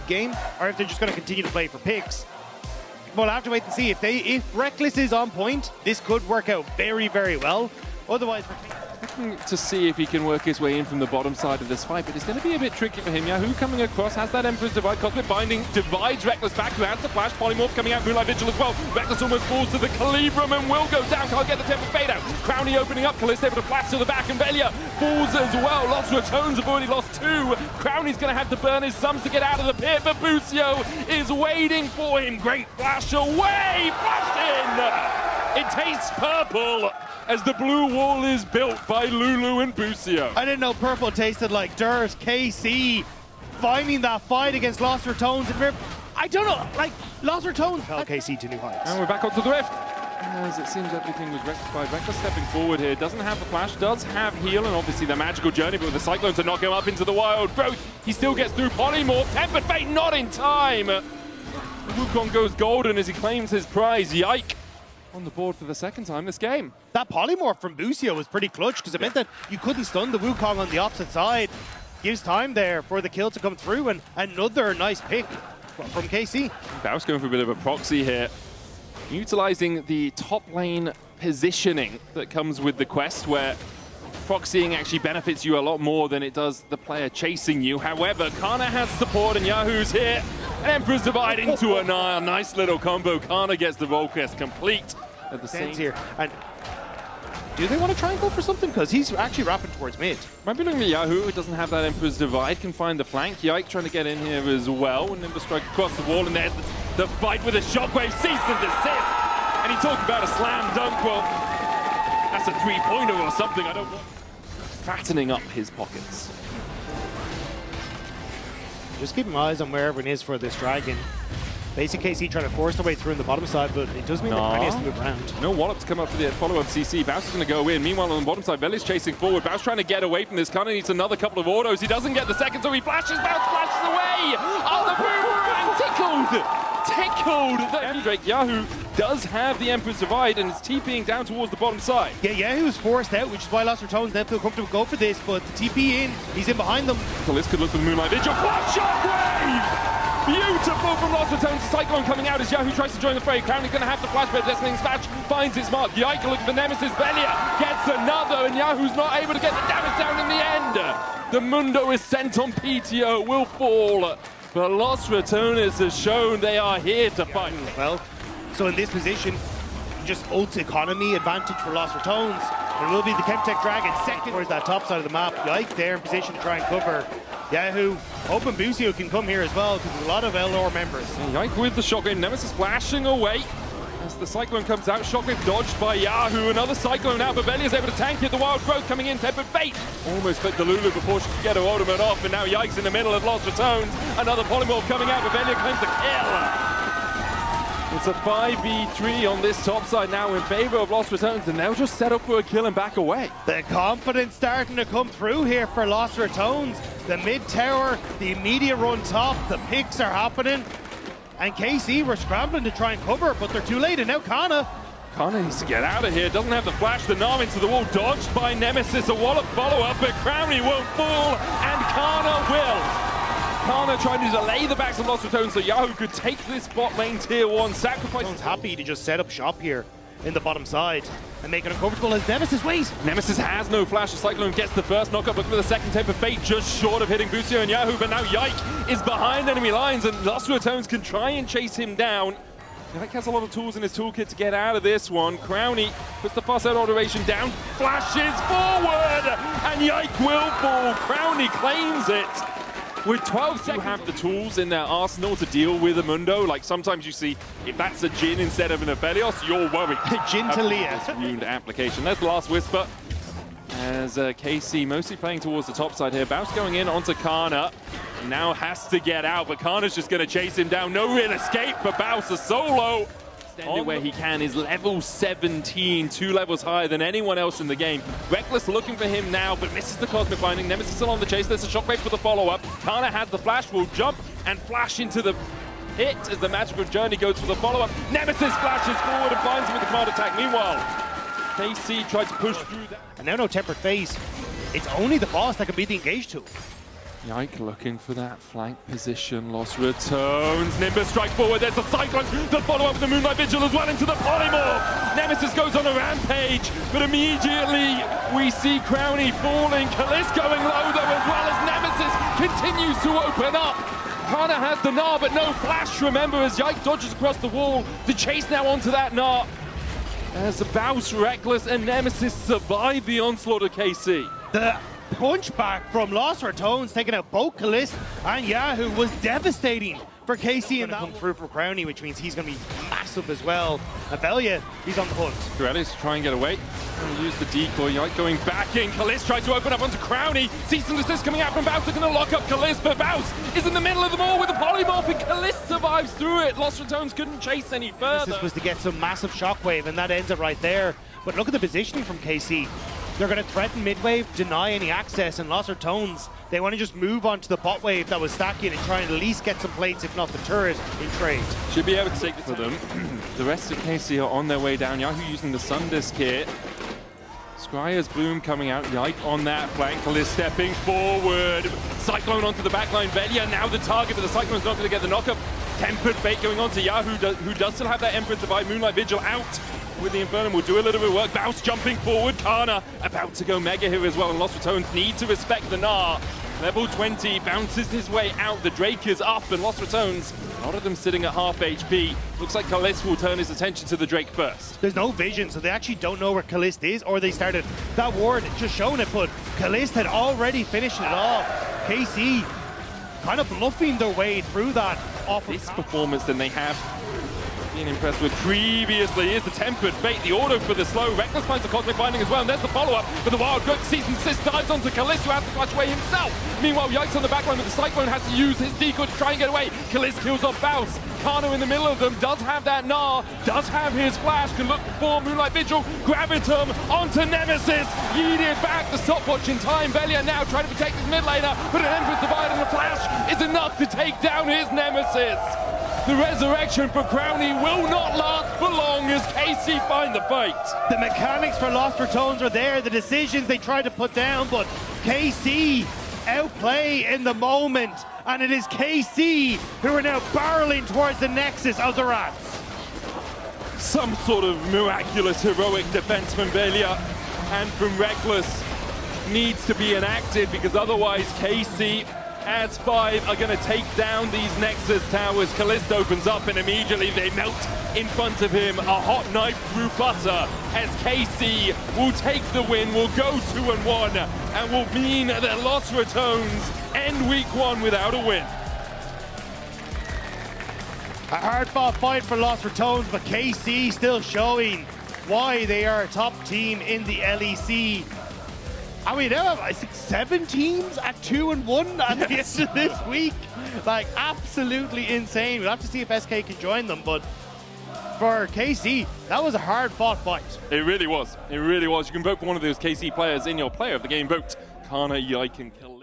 mid-game, or if they're just going to continue to play for picks. We'll have to wait and see. If Rekkles is on point, this could work out very, very well. Otherwise, looking to see if he can work his way in from the bottom side of this fight, but it's going to be a bit tricky for him. kyeahoo coming across, has that Emperor's Divide, Cosmic Binding, divides Rekkles back, who has the flash, Polymorph coming out, Moonlight Vigil as well. Rekkles almost falls to the Calibrum and will go down, can't get the Temple Fade out. Crownie opening up, Caliste able to flash to the back, and Velja falls as well. Lots of Ratones have already lost 2. Crownie's going to have to burn his sums to get out of the pit, but Busio is waiting for him. Great flash away, flash in! It tastes purple as the blue wall is built by Lulu and Busio. I didn't know purple tasted like dirt. KC finding that fight against Lost Ratones. I don't know, like, Lost Ratones held KC to new heights. And we're back onto the rift. As it seems everything was rectified. Rekkles stepping forward here, doesn't have the flash, does have heal, and obviously the magical journey, but with the Cyclone to knock him up into the wild growth, he still gets through Polymorph. Tempered Fate not in time. Wukong goes golden as he claims his prize. Yike on the board for the second time this game. That polymorph from Busio was pretty clutch because it meant that you couldn't stun the Wukong on the opposite side. Gives time there for the kill to come through, and another nice pick from KC. Baus going for a bit of a proxy here, utilizing the top lane positioning that comes with the quest, where proxying actually benefits you a lot more than it does the player chasing you. However, Canna has support, and kyeahoo's here. And Emperor's Divide into a Gnar. Nice little combo. Canna gets the roll quest complete at the same here. And do they want to try and go for something? Because he's actually wrapping towards mid. Might be looking at kyeahoo, who doesn't have that Emperor's Divide, can find the flank. Yike trying to get in here as well. And Nimbus strike across the wall, and there's the fight with a shockwave, cease and desist. And he talked about a slam dunk. Well, that's a 3-pointer or something. I don't want. Fattening up his pockets. Just keep my eyes on where everyone is for this dragon. Basic KC trying to force their way through in the bottom side, but it does mean that Crownie has to move around. No wallop to come up for the follow-up CC. Baus is going to go in. Meanwhile, on the bottom side, Velja's chasing forward. Baus trying to get away from this. Canna needs another couple of autos. He doesn't get the second, so he flashes. Baus flashes away. Oh, the boomerang tickled! Tickled! Drake kyeahoo does have the Emperor's Divide and is TPing down towards the bottom side. Yeah, kyeahoo's forced out, which is why Lost Ratones then feel comfortable to go for this, but the TP in, he's in behind them. Caliste could look for the Moonlight Vigil. Flash shockwave! Beautiful from Lost Ratones. The Cyclone coming out as kyeahoo tries to join the fray. Crownie's going to have to flash, but Destiny's Smash finds its mark. Yike looking for Nemesis. Velja gets another, and kyeahoo's not able to get the damage down in the end. The Mundo is sent on PTO, will fall. But Lost Ratones has shown they are here to fight. Well, so in this position, just ult economy advantage for Lost Ratones. There will be the Chemtech Dragon second towards that top side of the map. Yike there in position to try and cover kyeahoo. Hoping Busio can come here as well, because there's a lot of LR members. Yike with the shotgun, Nemesis flashing away. As the Cyclone comes out, Shockwave dodged by kyeahoo. Another Cyclone out, but Velja's able to tank it. The Wild Growth coming in, Tempered Fate. Almost clipped the Lulu before she could get her ultimate off, and now Yike's in the middle of Lost Ratones. Another Polymorph coming out, but Velja claims the kill. It's a 5v3 on this top side now in favor of Lost Ratones, and they'll just set up for a kill and back away. The confidence starting to come through here for Lost Ratones. The mid tower, the immediate run top, the picks are happening. And KC were scrambling to try and cover, but they're too late, and now Canna needs to get out of here, doesn't have the flash, the Gnar into the wall, dodged by Nemesis, a wallop follow-up, but Crownie won't fall, and Canna will. Canna trying to delay the backs of Lost Ratones so kyeahoo could take this bot lane tier 1, sacrifice. Happy to just set up shop here in the bottom side and make it uncomfortable as Nemesis waits. Nemesis has no flash, the Cyclone gets the first knockup, looking for the second Temper Fate, just short of hitting Busio and kyeahoo, but now Yike is behind enemy lines, and Lost Ratones can try and chase him down. Yike has a lot of tools in his toolkit to get out of this one. Crownie puts the fast out alteration down, flashes forward, and Yike will fall. Crownie claims it. With 12 seconds, you have the tools in their arsenal to deal with a Mundo. Like sometimes you see, if that's a Jhin instead of an Aphelios, you're worried. Jhin to Leah. Ruined application. That's the last whisper. As KC mostly playing towards the top side here. Baus going in onto Canna. Now has to get out, but Canna's just going to chase him down. No real escape for Baus, a solo. Where he can is level 17, 2 levels higher than anyone else in the game. Rekkles looking for him now, but misses the Cosmic Binding. Nemesis still on the chase. There's a Shockwave for the follow-up. Canna has the flash, will jump and flash into the pit as the magical journey goes for the follow-up. Nemesis flashes forward and finds him with the command attack. Meanwhile, KC tried to push through that. And now no Tempered Phase. It's only the boss that can beat the engage tool. Yike looking for that flank position. Lost Ratones. Nimbus strike forward. There's a Cyclone. The follow-up with the Moonlight Vigil as well into the Polymorph. Nemesis goes on a rampage, but immediately we see Crownie falling. Caliste going low though, as well as Nemesis continues to open up. Canna has the Gnar, but no flash, remember, as Yike dodges across the wall. The chase now onto that Gnar. As Baus, Rekkles, and Nemesis survive the onslaught of KC. The punchback from Lost Ratones, taking out both Caliste and kyeahoo, was devastating for KC, and that come through for Crownie, which means he's going to be massive as well. And Velja, he's on the hunt. Rekkles to try and get away. And use the decoy. Yike going back in. Caliste tries to open up onto Crownie. Cease and desist coming out from Baus. They're going to lock up Caliste, but Baus is in the middle of them all with the polymorph, and Caliste survives through it. Lost Ratones couldn't chase any further. This was to get some massive shockwave, and that ends it right there. But look at the positioning from KC. They're going to threaten mid-wave, deny any access, and Lost Ratones, they want to just move on to the bot wave that was stacking and try and at least get some plates, if not the turret, in trade. Should be able to take it for them. The rest of KC are on their way down. kyeahoo using the Sun Disc here. Scryer's boom coming out. Yike on that flank. Caliste stepping forward. Cyclone onto the backline. Velja now the target, but the Cyclone's not going to get the knockup. Tempered Fate going on to kyeahoo, who does still have that Emperor Divide. Moonlight Vigil out with the Infernum. Will do a little bit of work. Baus jumping forward. Canna about to go mega here as well, and Lost Ratones need to respect the Gnar. Level 20 bounces his way out. The Drake is up, and Lost Ratones, a lot of them sitting at half HP. Looks like Caliste will turn his attention to the Drake first. There's no vision, so they actually don't know where Caliste is, or they started that ward just showing it, but Caliste had already finished it off. KC kind of bluffing their way through that. This performance than they have been impressed with previously is the Tempered Fate, the auto for the slow. Rekkles finds the Cosmic Binding as well, and there's the follow-up. But the Wild Goat Cease and Desist dives onto Caliste, who has to clutch away himself. Meanwhile, Yike's on the backline, but the Cyclone has to use his decoy to try and get away. Caliste kills off Baus. Canna in the middle of them, does have that Gnar, does have his flash, can look for Moonlight Vigil. Gravitum onto Nemesis, yeeted back the stopwatch in time. Velja now trying to protect his mid laner, but an Emperor's Divide and a flash is enough to take down his Nemesis. The resurrection for Crownie will not last for long as KC find the fight. The mechanics for Lost Ratones are there, the decisions they tried to put down, but KC outplay in the moment, and it is KC who are now barreling towards the nexus of the Rats. Some sort of miraculous heroic defense from Velja and from Rekkles needs to be enacted, because otherwise KC as 5 are going to take down these Nexus towers. Caliste opens up and immediately they melt in front of him. A hot knife through butter as KC will take the win, will go 2-1, and will mean that Lost Ratones end week 1 without a win. A hard-fought fight for Lost Ratones, but KC still showing why they are a top team in the LEC. And we now have, I think, 7 teams at 2-1 at the end of this week. Like, absolutely insane. We'll have to see if SK can join them, but for KC, that was a hard-fought fight. It really was. It really was. You can vote for one of those KC players in your player of the game. Vote Canna, Yike, and Caliste.